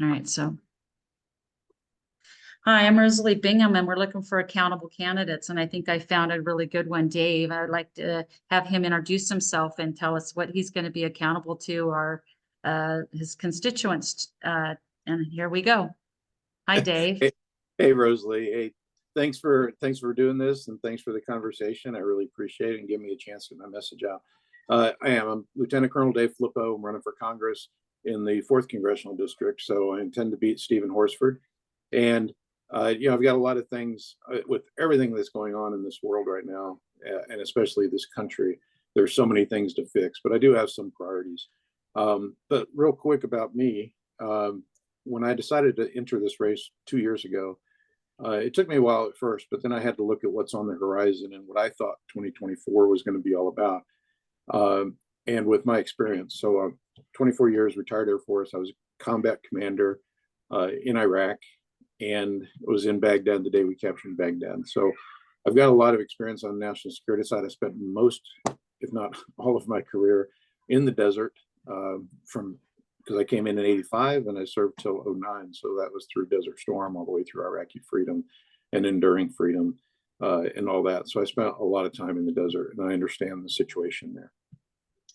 All right, so. Hi, I'm Rosalie Bingham, and we're looking for accountable candidates. And I think I found a really good one, Dave. I'd like to have him introduce himself and tell us what he's going to be accountable to our his constituents. And here we go. Hi, Dave. Hey, Rosalie. Hey, thanks for doing this, and thanks for the conversation. I really appreciate it and give me a chance to get my message out. I'm Lieutenant Colonel Dave Flippo. I'm running for Congress in the 4th Congressional District, so I intend to beat Stephen Horsford. And I've got a lot of things with everything that's going on in this world right now, and especially this country. There's so many things to fix, but I do have some priorities. But real quick about me, when I decided to enter this race 2 years ago, it took me a while at first, but then I had to look at what's on the horizon and what I thought 2024 was going to be all about. And with my experience, so 24 years, retired Air Force, I was a combat commander in Iraq, and was in Baghdad the day we captured Baghdad. So I've got a lot of experience on the national security side. I spent most, if not all of my career in the desert, because I came in '85 and I served till '09. So that was through Desert Storm, all the way through Iraqi freedom and enduring freedom and all that. So I spent a lot of time in the desert, and I understand the situation there.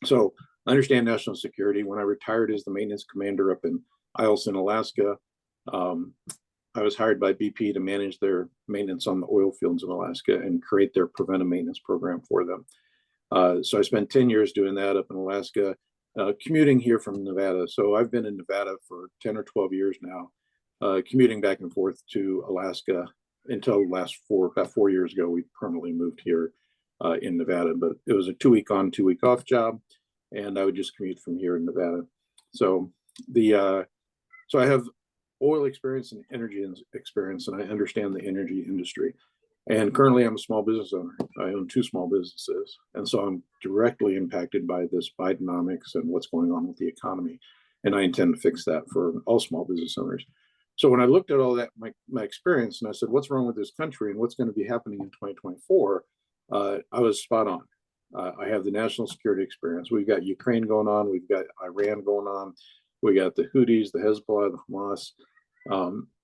So I understand national security. When I retired as the maintenance commander up in Eielson, Alaska, I was hired by BP to manage their maintenance on the oil fields in Alaska and create their preventive maintenance program for them. So I spent 10 years doing that up in Alaska, commuting here from Nevada. So I've been in Nevada for 10 or 12 years now, commuting back and forth to Alaska until about 4 years ago, we permanently moved here in Nevada. But it was a 2-week on, 2-week off job, and I would just commute from here in Nevada. So so I have oil experience and energy experience, and I understand the energy industry. And currently I'm a small business owner. I own 2 small businesses. And so I'm directly impacted by this Bidenomics and what's going on with the economy. And I intend to fix that for all small business owners. So when I looked at all that, my experience, and I said, what's wrong with this country and what's going to be happening in 2024? I was spot on. I have the national security experience. We've got Ukraine going on. We've got Iran going on. We got the Houthis, the Hezbollah, the Hamas.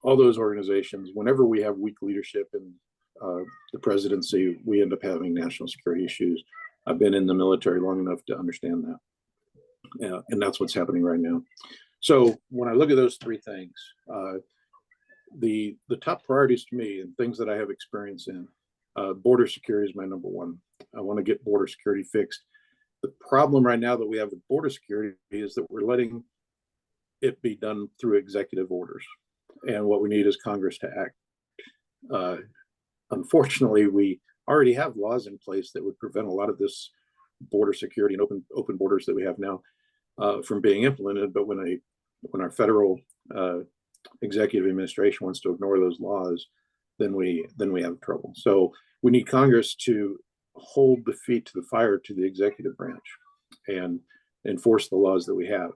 All those organizations, whenever we have weak leadership in the presidency, we end up having national security issues. I've been in the military long enough to understand that. And that's what's happening right now. So when I look at those 3 things, the top priorities to me and things that I have experience in, border security is my number one. I want to get border security fixed. The problem right now that we have with border security is that we're letting it be done through executive orders. And what we need is Congress to act. Unfortunately, we already have laws in place that would prevent a lot of this border security and open borders that we have now from being implemented. But when our federal executive administration wants to ignore those laws, then we have trouble. So we need Congress to hold the feet to the fire to the executive branch and enforce the laws that we have.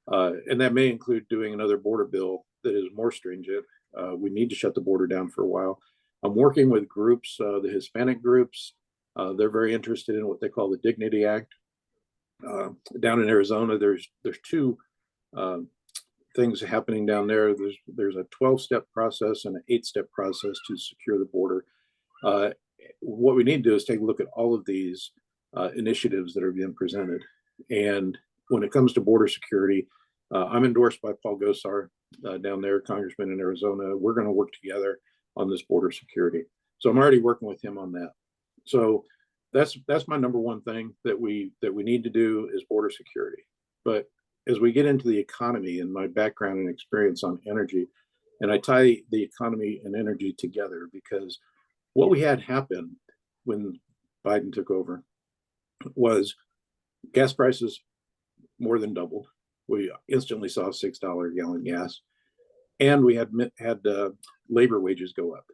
And that may include doing another border bill that is more stringent. We need to shut the border down for a while. I'm working with groups, the Hispanic groups. They're very interested in what they call the Dignity Act. Down in Arizona, there's 2 things happening down there. There's a 12-step process and an 8-step process to secure the border. What we need to do is take a look at all of these initiatives that are being presented. And when it comes to border security, I'm endorsed by Paul Gosar down there, congressman in Arizona. We're going to work together on this border security. So I'm already working with him on that. So that's my number one thing that we need to do is border security. But as we get into the economy and my background and experience on energy, and I tie the economy and energy together, because what we had happen when Biden took over was gas prices more than doubled. We instantly saw $6 a gallon gas, and we had labor wages go up.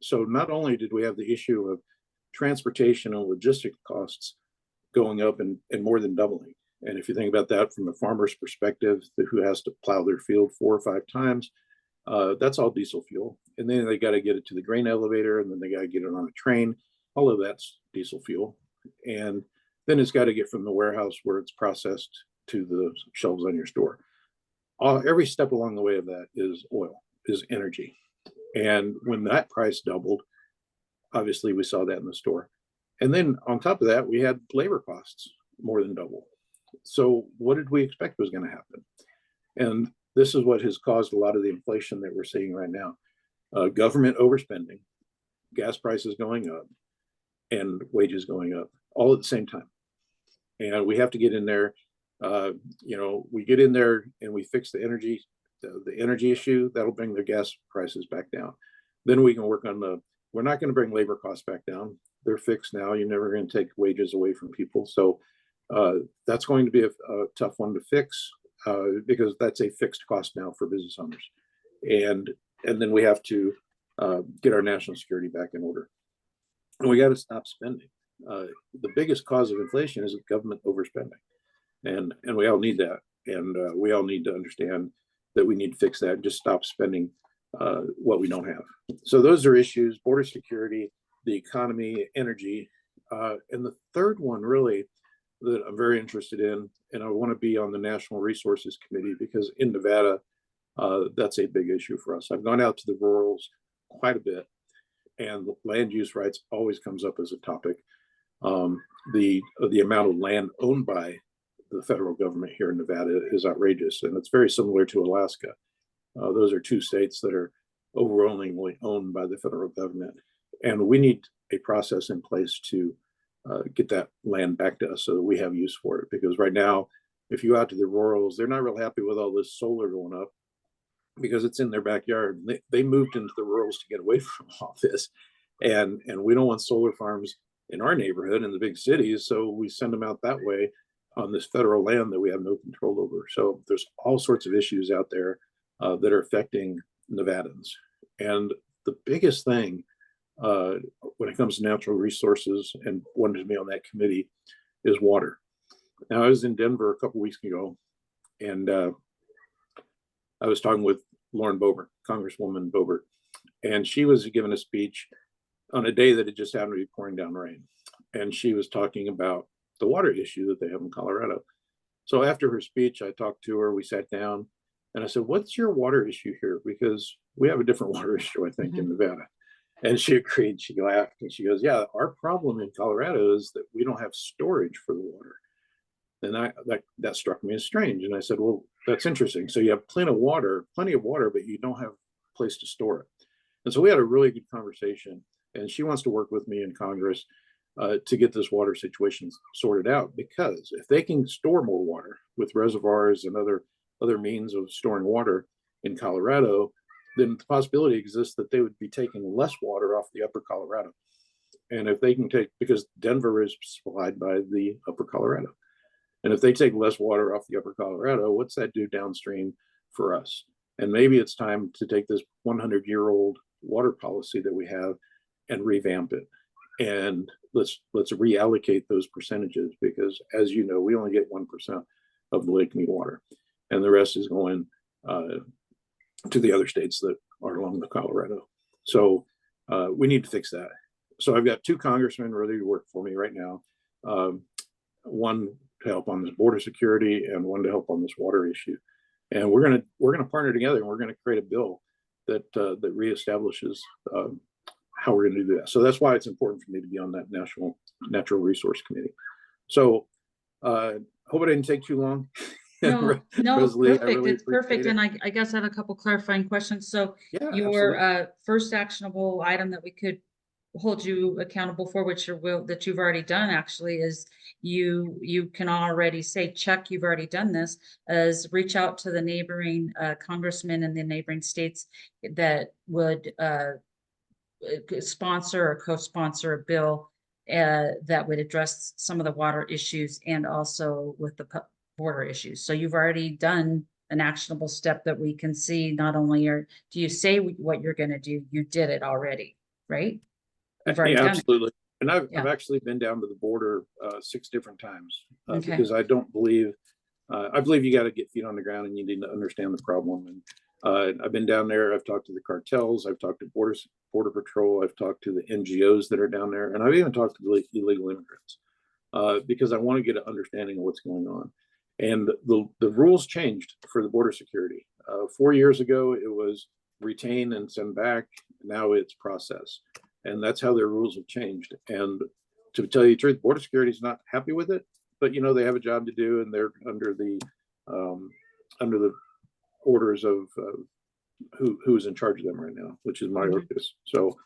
So not only did we have the issue of transportation and logistic costs going up and more than doubling. And if you think about that from a farmer's perspective, who has to plow their field 4 or 5 times, that's all diesel fuel. And then they got to get it to the grain elevator, and then they got to get it on a train. All of that's diesel fuel. And then it's got to get from the warehouse where it's processed to the shelves on your store. every step along the way of that is oil, is energy. And when that price doubled, obviously we saw that in the store. And then on top of that, we had labor costs more than double. So what did we expect was going to happen? And this is what has caused a lot of the inflation that we're seeing right now. Government overspending, gas prices going up, and wages going up all at the same time. And we have to get in there. We get in there and we fix the energy issue. That'll bring the gas prices back down. Then we can work on we're not going to bring labor costs back down. They're fixed now. You're never going to take wages away from people. So that's going to be a tough one to fix because that's a fixed cost now for business owners. And then we have to get our national security back in order. And we got to stop spending. The biggest cause of inflation is government overspending. And we all need that. And we all need to understand that we need to fix that and just stop spending what we don't have. So those are issues: border security, the economy, energy. And the third one really that I'm very interested in, and I want to be on the National Resources Committee because in Nevada, that's a big issue for us. I've gone out to the rurals quite a bit, and land use rights always comes up as a topic. The amount of land owned by the federal government here in Nevada is outrageous, and it's very similar to Alaska. Those are two states that are overwhelmingly owned by the federal government, and we need a process in place to get that land back to us so that we have use for it. Because right now, if you go out to the rurals, they're not real happy with all this solar going up because it's in their backyard. They moved into the rurals to get away from all this, and we don't want solar farms in our neighborhood in the big cities, so we send them out that way on this federal land that we have no control over. So there's all sorts of issues out there that are affecting Nevadans. And the biggest thing when it comes to natural resources, and wanted to be on that committee, is water. Now, I was in Denver a couple weeks ago, and I was talking with Lauren Boebert, Congresswoman Boebert, and she was giving a speech on a day that it just happened to be pouring down rain. And she was talking about the water issue that they have in Colorado. So after her speech, I talked to her, we sat down, and I said, "What's your water issue here? Because we have a different water issue, I think, in Nevada." And she agreed. She laughed and she goes, "Yeah, our problem in Colorado is that we don't have storage for the water." And that struck me as strange. And I said, "Well, that's interesting. So you have plenty of water, but you don't have a place to store it." And so we had a really good conversation. And she wants to work with me in Congress to get this water situation sorted out, because if they can store more water with reservoirs and other means of storing water in Colorado, then the possibility exists that they would be taking less water off the upper Colorado. And if they can because Denver is supplied by the upper Colorado. And if they take less water off the upper Colorado, what's that do downstream for us? And maybe it's time to take this 100-year-old water policy that we have and revamp it. And let's reallocate those percentages, because as you know, we only get 1% of the Lake Mead water, and the rest is going to the other states that are along the Colorado. So we need to fix that. So I've got two congressmen ready to work for me right now. One to help on this border security, and one to help on this water issue. And we're gonna partner together, and we're gonna create a bill that reestablishes how we're going to do that. So that's why it's important for me to be on that National Natural Resource Committee. So hope I didn't take too long. No, Rosalie, perfect. really It's perfect. it. And I guess I have a couple clarifying questions. So Yeah, your first actionable item that we could hold you accountable for, which that you've already done actually, is you can already say, check, you've already done this, is reach out to the neighboring congressmen in the neighboring states that would sponsor or co-sponsor a bill that would address some of the water issues and also with the border issues. So you've already done an actionable step that we can see. Not only do you say what you're going to do, you did it already, right? You've already done absolutely. it. And I've actually been down to the border 6 different times Okay. because I don't believe, I believe you got to get feet on the ground and you need to understand the problem. And I've been down there. I've talked to the cartels. I've talked to Border Patrol. I've talked to the NGOs that are down there. And I've even talked to the illegal immigrants because I want to get an understanding of what's going on. And the rules changed for the border security. 4 years ago, it was retain and send back. Now it's process. And that's how their rules have changed. And to tell you the truth, border security is not happy with it, but they have a job to do, and they're under the orders of who's in charge of them right now, which is Mayorkas. So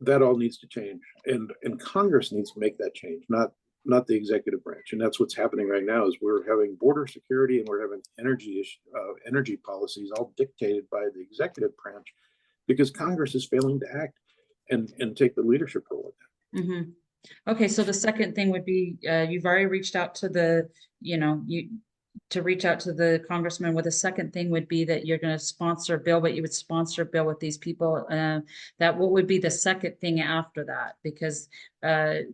that all needs to change, and Congress needs to make that change, not the executive branch. And that's what's happening right now, is we're having border security and we're having energy policies all dictated by the executive branch, because Congress is failing to act and take the leadership role in that. Mm-hmm. Okay, so the second thing would be, you've already reached out to the, to reach out to the congressman. With a second thing would be that you're going to sponsor a bill, but you would sponsor a bill with these people. That what would be the second thing after that? Because I've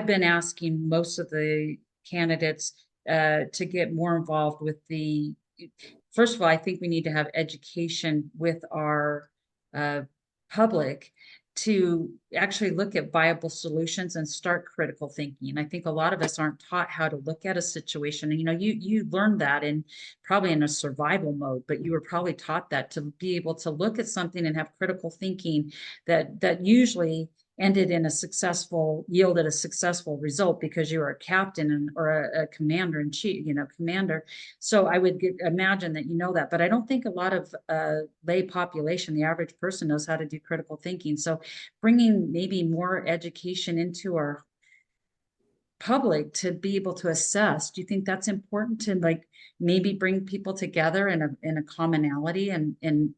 been asking most of the candidates to get more involved with first of all, I think we need to have education with our public to actually look at viable solutions and start critical thinking. I think a lot of us aren't taught how to look at a situation. And, you learned that probably in a survival mode, but you were probably taught that to be able to look at something and have critical thinking that usually yielded a successful result, because you were a captain or a commander in chief, commander. So I would imagine that that, but I don't think a lot of lay population, the average person, knows how to do critical thinking. So bringing maybe more education into our public to be able to assess, do you think that's important, to maybe bring people together in a commonality and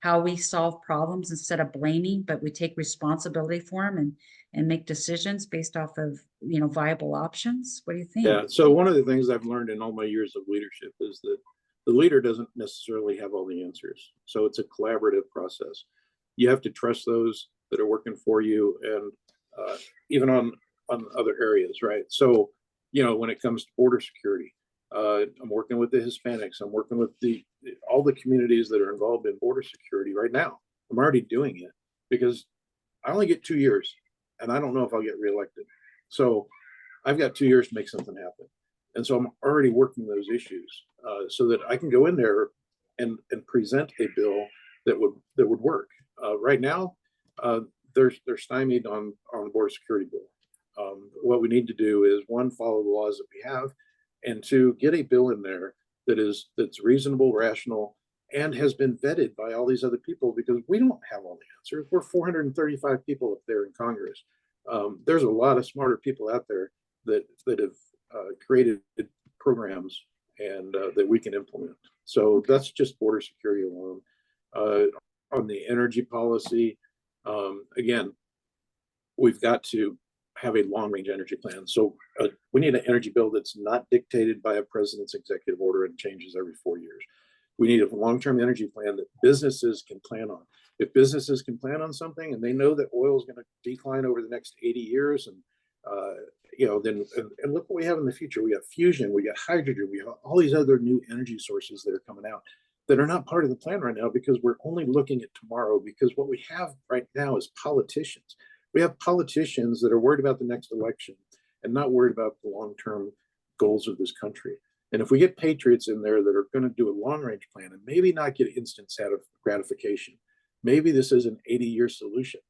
how we solve problems, instead of blaming, but we take responsibility for them and make decisions based off of, viable options? What do you think? Yeah. So one of the things I've learned in all my years of leadership is that the leader doesn't necessarily have all the answers. So it's a collaborative process. You have to trust those that are working for you, and even on other areas, right? So, when it comes to border security, I'm working with the Hispanics. I'm working with all the communities that are involved in border security right now. I'm already doing it because I only get 2 years, and I don't know if I'll get reelected. So I've got 2 years to make something happen. And so I'm already working those issues so that I can go in there and present a bill that would work. Right now, they're stymied on the border security bill. What we need to do is, one, follow the laws that we have, and two, get a bill in there that's reasonable, rational, and has been vetted by all these other people, because we don't have all the answers. We're 435 people up there in Congress. There's a lot of smarter people out there that have created programs and that we can implement. So that's just border security alone. On the energy policy, again, we've got to have a long-range energy plan. So we need an energy bill that's not dictated by a president's executive order and changes every 4 years. We need a long-term energy plan that businesses can plan on. If businesses can plan on something and they know that oil is going to decline over the next 80 years, and then look what we have in the future. We have fusion, we got hydrogen, we have all these other new energy sources that are coming out that are not part of the plan right now, because we're only looking at tomorrow. Because what we have right now is politicians. We have politicians that are worried about the next election and not worried about the long-term goals of this country. And if we get patriots in there that are going to do a long-range plan and maybe not get instant gratification, maybe this is an 80-year solution.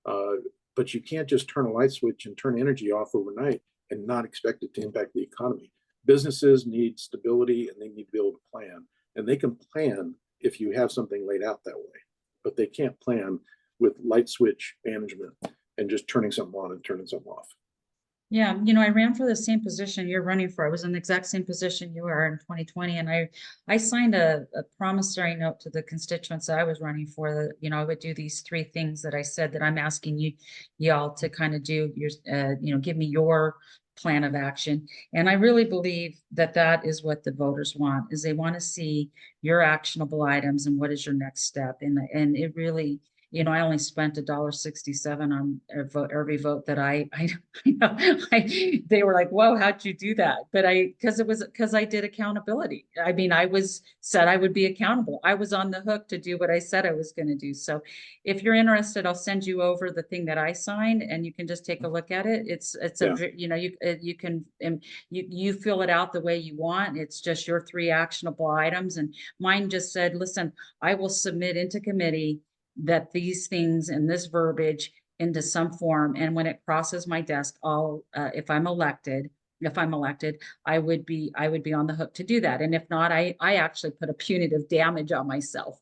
But you can't just turn a light switch and turn energy off overnight and not expect it to impact the economy. Businesses need stability, and they need to be able to plan. And they can plan if you have something laid out that way, but they can't plan with light switch management and just turning something on and turning something off. Yeah, I ran for the same position you're running for. I was in the exact same position you are in 2020, and I signed a promissory note to the constituents that I was running for, that I would do these 3 things that I said that I'm asking y'all to kind of do. Give me your plan of action. And I really believe that is what the voters want, is they want to see your actionable items and what is your next step. And it really, I only spent $1.67 on every vote that they were like, whoa, how'd you do that? But because I did accountability. I mean, said I would be accountable. I was on the hook to do what I said I was going to do. So if you're interested, I'll send you over the thing that I signed and you can just take a look at it. It's Yeah. you can, you fill it out the way you want. It's just your 3 actionable items. And mine just said, listen, I will submit into committee that these things and this verbiage into some form. And when it crosses my desk, I'll, if I'm elected, I would be on the hook to do that. And if not, I actually put a punitive damage on myself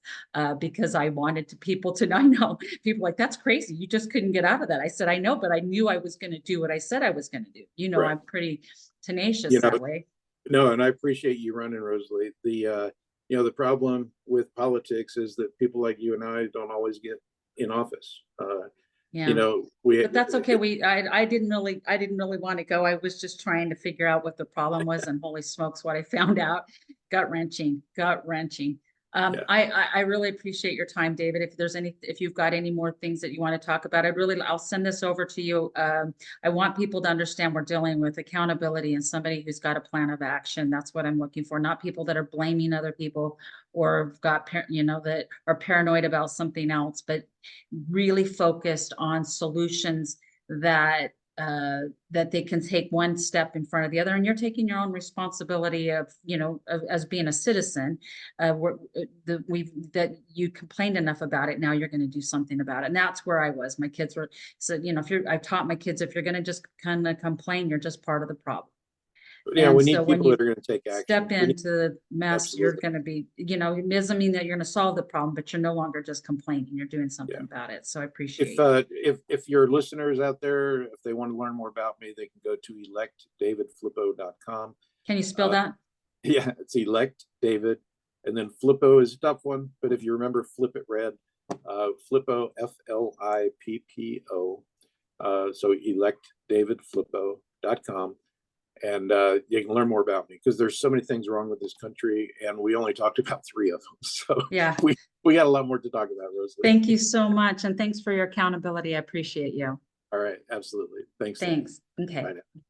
because I wanted people to, I know people like, that's crazy. You just couldn't get out of that. I said, I know, but I knew I was going to do what I said I was going to do. Right. I'm pretty tenacious that way. No, and I appreciate you running, Rosalie. The problem with politics is that people like you and I don't always get in office. Yeah. But that's okay. I didn't really want to go. I was just trying to figure out what the problem was, and holy smokes, what I found out. Gut wrenching. Yeah. I really appreciate your time, David. If you've got any more things that you want to talk about, I'll send this over to you. I want people to understand we're dealing with accountability and somebody who's got a plan of action. That's what I'm looking for, not people that are blaming other people or that are paranoid about something else, but really focused on solutions that they can take one step in front of the other. And you're taking your own responsibility as being a citizen. That you complained enough about it. Now you're going to do something about it. And that's where I was. My kids were, so, I taught my kids, if you're going to just kind of complain, you're just part of the problem. Yeah, and we so need when people you that are going to take action. step into the mess, Absolutely. you're going to be, it doesn't mean that you're going to solve the problem, but you're no longer just complaining. You're doing something about it. So I appreciate it. If your listeners out there, if they want to learn more about me, they can go to electdavidflippo.com. Can you spell that? Yeah, it's elect David, and then Flippo is a tough one, but if you remember Flip It Red, Flippo, Flippo. So electdavidflippo.com. And you can learn more about me because there's so many things wrong with this country, and we only talked about 3 of them. So yeah, we got a lot more to talk about, Rosalie. Thank you so much, and thanks for your accountability. I appreciate you. All right, absolutely. Thanks. Thanks. Okay. Bye now.